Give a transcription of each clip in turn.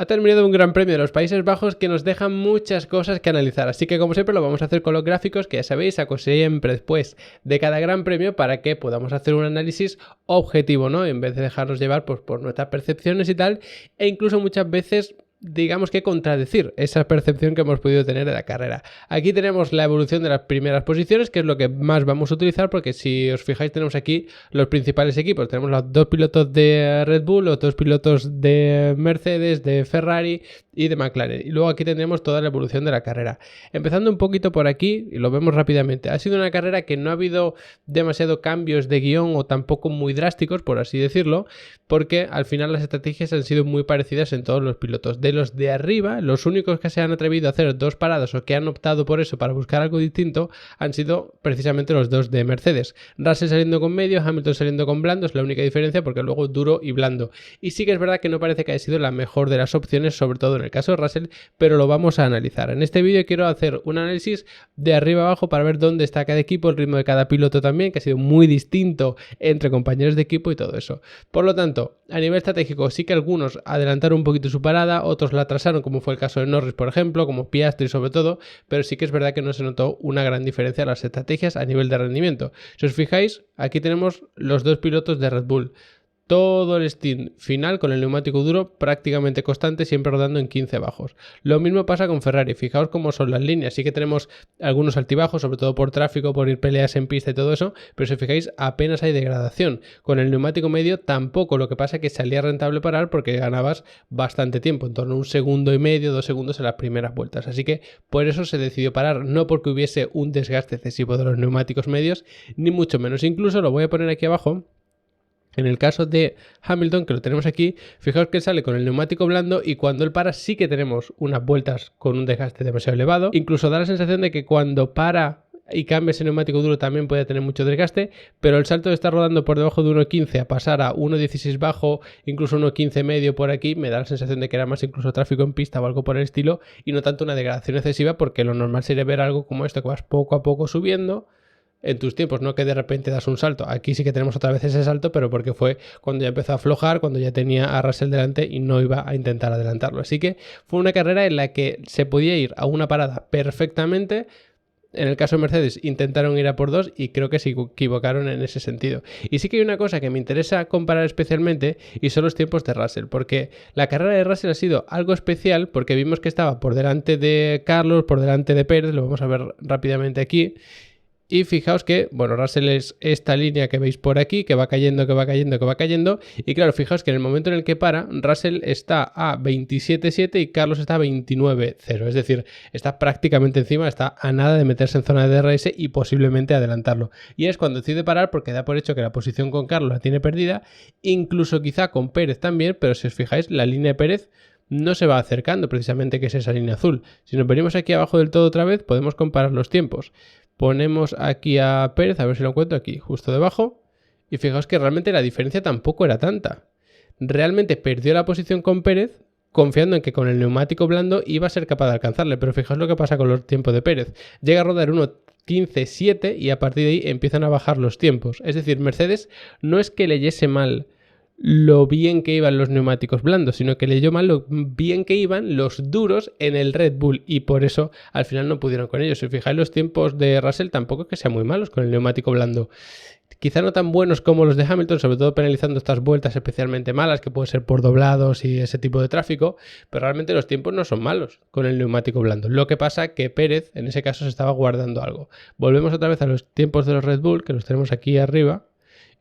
Ha terminado un gran premio de los Países Bajos que nos deja muchas cosas que analizar, así que como siempre lo vamos a hacer con los gráficos que ya sabéis, saco siempre después de cada gran premio para que podamos hacer un análisis objetivo, ¿no? En vez de dejarnos llevar pues, por nuestras percepciones y tal, e incluso muchas veces digamos que contradecir esa percepción que hemos podido tener de la carrera. Aquí tenemos la evolución de las primeras posiciones, que es lo que más vamos a utilizar, porque si os fijáis tenemos aquí los principales equipos. Tenemos los dos pilotos de Red Bull, los dos pilotos de Mercedes, de Ferrari y de McLaren. Y luego aquí tendremos toda la evolución de la carrera. Empezando un poquito por aquí, y lo vemos rápidamente. Ha sido una carrera que no ha habido demasiado cambios de guión o tampoco muy drásticos, por así decirlo, porque al final las estrategias han sido muy parecidas en todos los pilotos. De los de arriba, los únicos que se han atrevido a hacer dos paradas o que han optado por eso para buscar algo distinto han sido precisamente los dos de Mercedes. Russell saliendo con medio, Hamilton saliendo con blando, es la única diferencia porque luego duro y blando. Y sí que es verdad que no parece que haya sido la mejor de las opciones, sobre todo en el caso de Russell, pero lo vamos a analizar. En este vídeo quiero hacer un análisis de arriba abajo para ver dónde está cada equipo, el ritmo de cada piloto también, que ha sido muy distinto entre compañeros de equipo y todo eso. Por lo tanto, a nivel estratégico sí que algunos adelantaron un poquito su parada, otros la atrasaron, como fue el caso de Norris, por ejemplo, como Piastri sobre todo, pero sí que es verdad que no se notó una gran diferencia en las estrategias a nivel de rendimiento. Si os fijáis, aquí tenemos los dos pilotos de Red Bull. Todo el stint final con el neumático duro prácticamente constante, siempre rodando en 15 bajos. Lo mismo pasa con Ferrari. Fijaos cómo son las líneas. Sí que tenemos algunos altibajos, sobre todo por tráfico, por ir peleas en pista y todo eso, pero si os fijáis apenas hay degradación. Con el neumático medio tampoco, lo que pasa es que salía rentable parar porque ganabas bastante tiempo, en torno a 1,5 segundos, 2 segundos en las primeras vueltas. Así que por eso se decidió parar, no porque hubiese un desgaste excesivo de los neumáticos medios, ni mucho menos. Incluso lo voy a poner aquí abajo. En el caso de Hamilton, que lo tenemos aquí, fijaos que él sale con el neumático blando y cuando él para sí que tenemos unas vueltas con un desgaste demasiado elevado. Incluso da la sensación de que cuando para y cambia ese neumático duro también puede tener mucho desgaste, pero el salto de estar rodando por debajo de 1,15 a pasar a 1,16 bajo, incluso 1,15 medio por aquí, me da la sensación de que era más incluso tráfico en pista o algo por el estilo y no tanto una degradación excesiva, porque lo normal sería ver algo como esto, que vas poco a poco subiendo en tus tiempos, no que de repente das un salto. Aquí sí que tenemos otra vez ese salto, pero porque fue cuando ya empezó a aflojar, cuando ya tenía a Russell delante y no iba a intentar adelantarlo. Así que fue una carrera en la que se podía ir a una parada perfectamente. En el caso de Mercedes intentaron ir a por dos y creo que se equivocaron en ese sentido. Y sí que hay una cosa que me interesa comparar especialmente y son los tiempos de Russell, porque la carrera de Russell ha sido algo especial porque vimos que estaba por delante de Carlos, por delante de Pérez, lo vamos a ver rápidamente aquí. Y fijaos que, bueno, Russell es esta línea que veis por aquí, que va cayendo, que va cayendo, que va cayendo. Y claro, fijaos que en el momento en el que para, Russell está a 27,7 y Carlos está a 29,0. Es decir, está prácticamente encima, está a nada de meterse en zona de DRS y posiblemente adelantarlo. Y es cuando decide parar porque da por hecho que la posición con Carlos la tiene perdida, incluso quizá con Pérez también, pero si os fijáis, la línea de Pérez no se va acercando precisamente, que es esa línea azul. Si nos venimos aquí abajo del todo otra vez, podemos comparar los tiempos. Ponemos aquí a Pérez, a ver si lo encuentro aquí, justo debajo. Y fijaos que realmente la diferencia tampoco era tanta. Realmente perdió la posición con Pérez, confiando en que con el neumático blando iba a ser capaz de alcanzarle. Pero fijaos lo que pasa con los tiempos de Pérez. Llega a rodar 1,15,7 y a partir de ahí empiezan a bajar los tiempos. Es decir, Mercedes no es que leyese mal lo bien que iban los neumáticos blandos, sino que leyó mal lo bien que iban los duros en el Red Bull y por eso al final no pudieron con ellos. Si os fijáis, los tiempos de Russell tampoco es que sean muy malos con el neumático blando. Quizá no tan buenos como los de Hamilton, sobre todo penalizando estas vueltas especialmente malas, que pueden ser por doblados y ese tipo de tráfico, pero realmente los tiempos no son malos con el neumático blando. Lo que pasa que Pérez, en ese caso, se estaba guardando algo. Volvemos otra vez a los tiempos de los Red Bull, que los tenemos aquí arriba.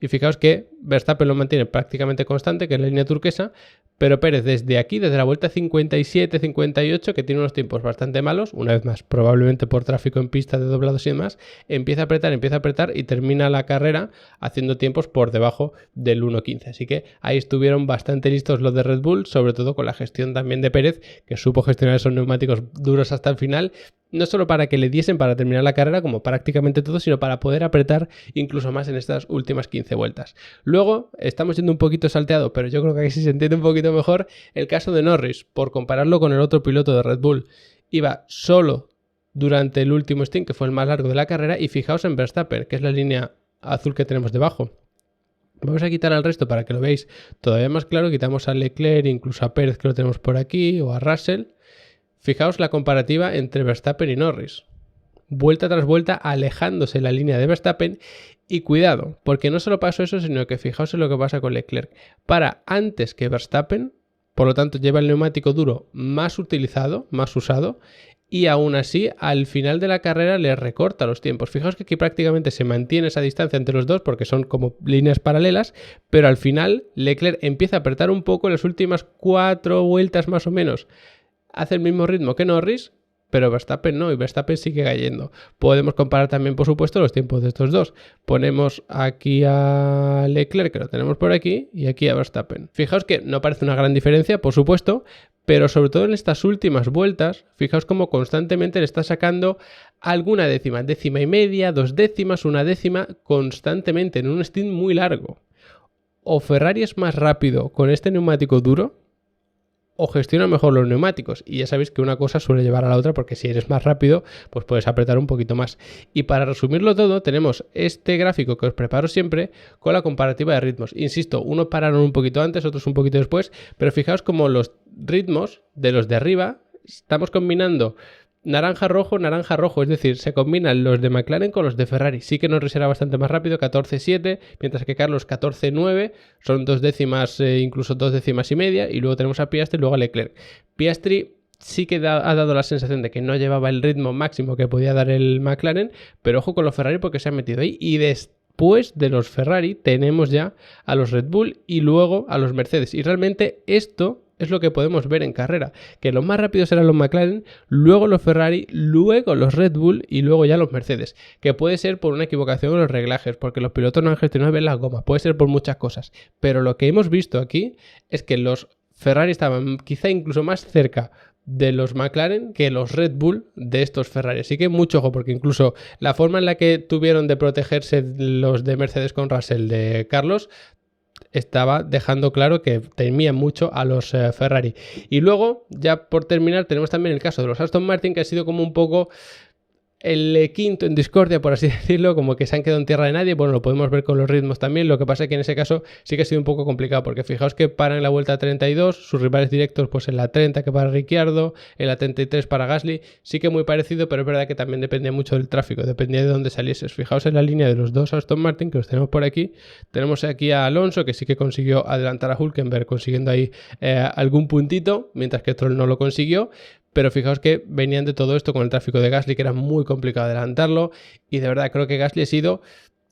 Y fijaos que Verstappen lo mantiene prácticamente constante, que es la línea turquesa, pero Pérez desde aquí, desde la vuelta 57-58, que tiene unos tiempos bastante malos, una vez más, probablemente por tráfico en pista de doblados y demás, empieza a apretar y termina la carrera haciendo tiempos por debajo del 1.15. Así que ahí estuvieron bastante listos los de Red Bull, sobre todo con la gestión también de Pérez, que supo gestionar esos neumáticos duros hasta el final, no solo para que le diesen para terminar la carrera, como prácticamente todo, sino para poder apretar incluso más en estas últimas 15 vueltas. Luego, estamos yendo un poquito salteado, pero yo creo que aquí sí se entiende un poquito mejor el caso de Norris, por compararlo con el otro piloto de Red Bull. Iba solo durante el último stint, que fue el más largo de la carrera, y fijaos en Verstappen, que es la línea azul que tenemos debajo. Vamos a quitar al resto para que lo veáis todavía más claro. Quitamos a Leclerc, incluso a Pérez, que lo tenemos por aquí, o a Russell. Fijaos la comparativa entre Verstappen y Norris. Vuelta tras vuelta alejándose la línea de Verstappen. Y cuidado, porque no solo pasó eso, sino que fijaos en lo que pasa con Leclerc. Para antes que Verstappen, por lo tanto lleva el neumático duro más utilizado, más usado, y aún así al final de la carrera le recorta los tiempos. Fijaos que aquí prácticamente se mantiene esa distancia entre los dos porque son como líneas paralelas, pero al final Leclerc empieza a apretar un poco en las últimas 4 vueltas más o menos. Hace el mismo ritmo que Norris, pero Verstappen no, y Verstappen sigue cayendo. Podemos comparar también, por supuesto, los tiempos de estos dos. Ponemos aquí a Leclerc, que lo tenemos por aquí, y aquí a Verstappen. Fijaos que no parece una gran diferencia, por supuesto, pero sobre todo en estas últimas vueltas, fijaos cómo constantemente le está sacando alguna décima, décima y media, 2 décimas, 1 décima, constantemente en un stint muy largo. O Ferrari es más rápido con este neumático duro, o gestiona mejor los neumáticos. Y ya sabéis que una cosa suele llevar a la otra, porque si eres más rápido, pues puedes apretar un poquito más. Y para resumirlo todo, tenemos este gráfico que os preparo siempre con la comparativa de ritmos. Insisto, unos pararon un poquito antes, otros un poquito después, pero fijaos como los ritmos de los de arriba estamos combinando naranja-rojo, es decir, se combinan los de McLaren con los de Ferrari. Sí que Norris era bastante más rápido, 14.7, mientras que Carlos 14.9, son 2 décimas, incluso 2 décimas y media, y luego tenemos a Piastri y luego a Leclerc. Piastri sí que ha dado la sensación de que no llevaba el ritmo máximo que podía dar el McLaren, pero ojo con los Ferrari porque se han metido ahí, y después de los Ferrari tenemos ya a los Red Bull y luego a los Mercedes, y realmente esto es lo que podemos ver en carrera, que los más rápidos eran los McLaren, luego los Ferrari, luego los Red Bull y luego ya los Mercedes, que puede ser por una equivocación en los reglajes, porque los pilotos no han gestionado bien las gomas, puede ser por muchas cosas, pero lo que hemos visto aquí es que los Ferrari estaban quizá incluso más cerca de los McLaren que los Red Bull de estos Ferrari. Así que mucho ojo, porque incluso la forma en la que tuvieron de protegerse los de Mercedes con Russell de Carlos estaba dejando claro que temían mucho a los Ferrari. Y luego, ya por terminar, tenemos también el caso de los Aston Martin, que ha sido como un poco el quinto en discordia, por así decirlo, como que se han quedado en tierra de nadie. Bueno, lo podemos ver con los ritmos también. Lo que pasa es que en ese caso sí que ha sido un poco complicado, porque fijaos que paran en la vuelta 32, sus rivales directos pues en la 30 que para Ricciardo, en la 33 para Gasly. Sí que muy parecido, pero es verdad que también dependía mucho del tráfico, dependía de dónde salieses. Fijaos en la línea de los dos Aston Martin que los tenemos por aquí. Tenemos aquí a Alonso, que sí que consiguió adelantar a Hülkenberg, consiguiendo ahí algún puntito, mientras que Stroll no lo consiguió. Pero fijaos que venían de todo esto con el tráfico de Gasly, que era muy complicado adelantarlo, y de verdad creo que Gasly ha sido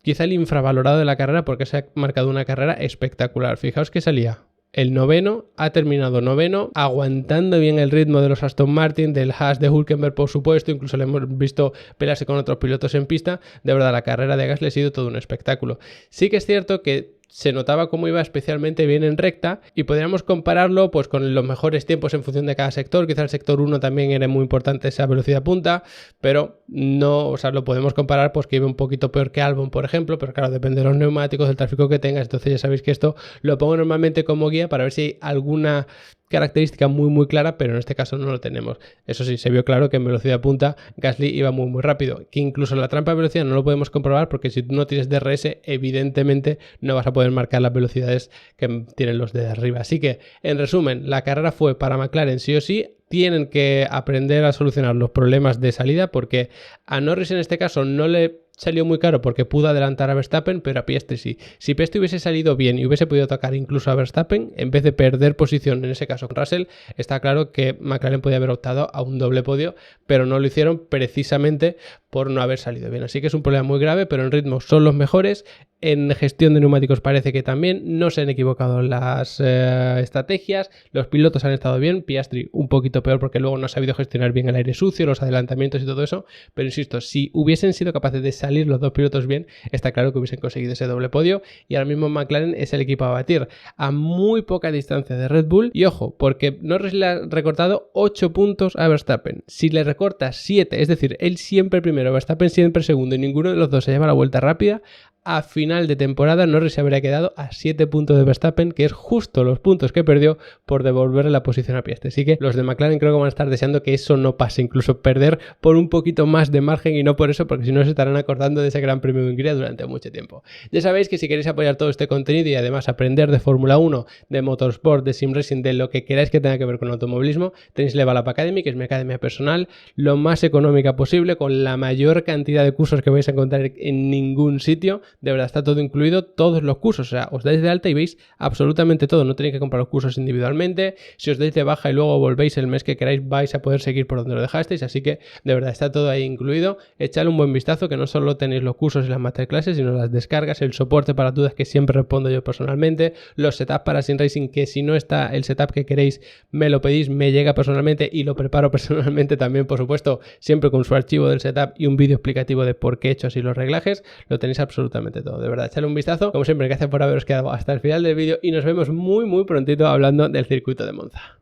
quizá el infravalorado de la carrera, porque se ha marcado una carrera espectacular. Fijaos que salía el noveno, ha terminado noveno, aguantando bien el ritmo de los Aston Martin, del Haas, de Hülkenberg, por supuesto, incluso le hemos visto pelearse con otros pilotos en pista. De verdad, la carrera de Gasly ha sido todo un espectáculo. Sí que es cierto que se notaba cómo iba especialmente bien en recta, y podríamos compararlo pues con los mejores tiempos en función de cada sector. Quizá el sector 1 también era muy importante esa velocidad punta, pero no, o sea, lo podemos comparar pues que iba un poquito peor que Albon, por ejemplo, pero claro, depende de los neumáticos, del tráfico que tengas. Entonces ya sabéis que esto lo pongo normalmente como guía para ver si hay alguna característica muy clara, pero en este caso no lo tenemos. Eso sí, se vio claro que en velocidad punta Gasly iba muy rápido, que incluso la trampa de velocidad no lo podemos comprobar, porque si tú no tienes DRS, evidentemente no vas a poder marcar las velocidades que tienen los de arriba. Así que, en resumen, la carrera fue para McLaren sí o sí. Tienen que aprender a solucionar los problemas de salida, porque a Norris en este caso no le salió muy caro porque pudo adelantar a Verstappen, pero a Piastri sí. Si Piastri hubiese salido bien y hubiese podido atacar incluso a Verstappen, en vez de perder posición, en ese caso con Russell, está claro que McLaren podía haber optado a un doble podio, pero no lo hicieron precisamente por no haber salido bien. Así que es un problema muy grave, pero en ritmo son los mejores. En gestión de neumáticos parece que también no se han equivocado las estrategias, los pilotos han estado bien, Piastri un poquito peor porque luego no ha sabido gestionar bien el aire sucio, los adelantamientos y todo eso, pero insisto, si hubiesen sido capaces de salir los dos pilotos bien, está claro que hubiesen conseguido ese doble podio, y ahora mismo McLaren es el equipo a batir a muy poca distancia de Red Bull. Y ojo, porque Norris le ha recortado 8 puntos a Verstappen. Si le recorta 7, es decir, él siempre primero, Verstappen siempre segundo, y ninguno de los dos se lleva la vuelta rápida, a final de temporada Norris se habría quedado a 7 puntos de Verstappen, que es justo los puntos que perdió por devolverle la posición a Piastri. Así que los de McLaren creo que van a estar deseando que eso no pase, incluso perder por un poquito más de margen y no por eso, porque si no se estarán acordando de ese Gran Premio de Hungría durante mucho tiempo. Ya sabéis que si queréis apoyar todo este contenido y además aprender de Fórmula 1, de motorsport, de sim racing, de lo que queráis que tenga que ver con automovilismo, tenéis Level Up Academy, que es mi academia personal, lo más económica posible, con la mayor cantidad de cursos que vais a encontrar en ningún sitio. De verdad, está todo incluido, todos los cursos. O sea, os dais de alta y veis absolutamente todo. No tenéis que comprar los cursos individualmente. Si os dais de baja y luego volvéis el mes que queráis, vais a poder seguir por donde lo dejasteis. Así que, de verdad, está todo ahí incluido. Echadle un buen vistazo, que no solo tenéis los cursos y las masterclasses, sino las descargas, el soporte para dudas que siempre respondo yo personalmente, los setups para sim racing, que si no está el setup que queréis, me lo pedís, me llega personalmente y lo preparo personalmente también, por supuesto, siempre con su archivo del setup y un vídeo explicativo de por qué he hecho así los reglajes. Lo tenéis absolutamente todo. De verdad, echadle un vistazo. Como siempre, gracias por haberos quedado hasta el final del vídeo y nos vemos muy prontito hablando del circuito de Monza.